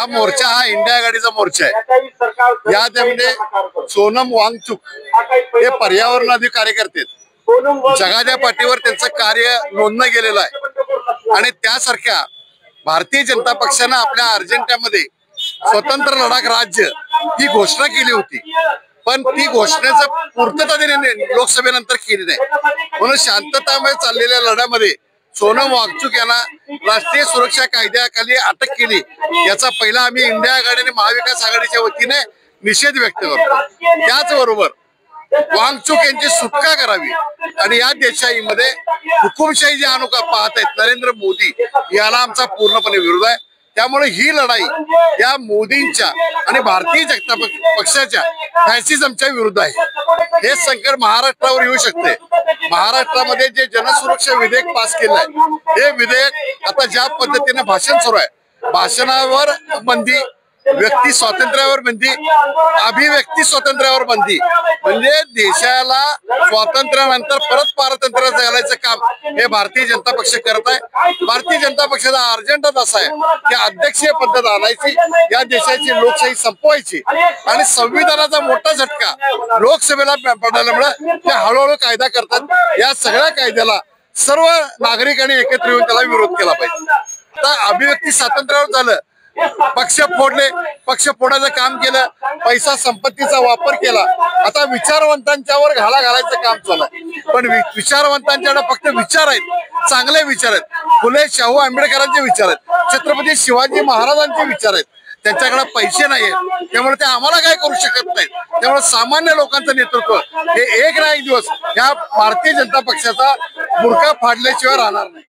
हा मोर्चा हा इंडिया आघाडीचा मोर्चा आहे। या त्यामध्ये सोनम वांगचुक हे पर्यावरणवादी कार्यकर्ते आहेत। जगाच्या पाठीवर त्यांचं कार्य नोंदलं गेलेलं आहे आणि त्यासारख्या भारतीय जनता पक्षानं आपल्या अर्जेंटिनामध्ये स्वतंत्र लडाख राज्य ही घोषणा केली होती, पण ती घोषणेचं पूर्तता त्याने लोकसभेनंतर केली नाही। म्हणून शांततामय चाललेल्या लढ्यामध्ये सोनम वांगचुक यांना राष्ट्रीय सुरक्षा कायद्याखाली अटक केली, याचा पहिला आम्ही इंडिया आघाडी आणि महाविकास आघाडीच्या वतीने निषेध व्यक्त करतो। त्याचबरोबर वांगचुक यांची सुटका करावी आणि या देशाईमध्ये हुकुमशाही जी आणू पाहत आहेत नरेंद्र मोदी याला आमचा पूर्णपणे विरोध आहे। त्यामुळे ही लढाई या मोदींच्या आणि भारतीय जनता पक्षाच्या फॅसिझमच्या विरुद्ध आहे। हे संकट महाराष्ट्रावर येऊ शकते। महाराष्ट्रामध्ये जे जनसुरक्षा विधेयक पास केलं आहे हे विधेयक आता ज्या पद्धतीने भाषण सुरू आहे, भाषणावर बंदी, व्यक्ती स्वातंत्र्यावर बंदी, अभिव्यक्ती स्वातंत्र्यावर बंदी, म्हणजे देशाला स्वातंत्र्यानंतर परत पारतंत्र्यात घालायचं काम हे भारतीय जनता पक्ष करत आहे। भारतीय जनता पक्षाचा अजेंडा असा आहे की अध्यक्षीय पद्धत आणायची, या देशाची लोकशाही संपवायची आणि संविधानाचा मोठा झटका लोकसभेला पडल्यामुळे ते हळूहळू कायदा करतात। या सगळ्या कायद्याला सर्व नागरिकांनी एकत्र येऊन त्याला विरोध केला पाहिजे। आता अभिव्यक्ती स्वातंत्र्यावर झालं, पक्ष फोडले, पक्ष फोडायचं काम केलं, पैसा संपत्तीचा वापर केला, आता विचारवंतांच्यावर घाला घालायचं काम चालू आहे। पण विचारवंतांच्याकडे फक्त विचार आहेत, चांगले विचार आहेत, फुले शाहू आंबेडकरांचे विचार आहेत, छत्रपती शिवाजी महाराजांचे विचार आहेत, त्यांच्याकडे पैसे नाही आहेत, त्यामुळे ते आम्हाला काय करू शकत नाहीत। त्यामुळे सामान्य लोकांचं नेतृत्व हे एक ना एक दिवस या भारतीय जनता पक्षाचा बुरखा फाडल्याशिवाय राहणार नाही।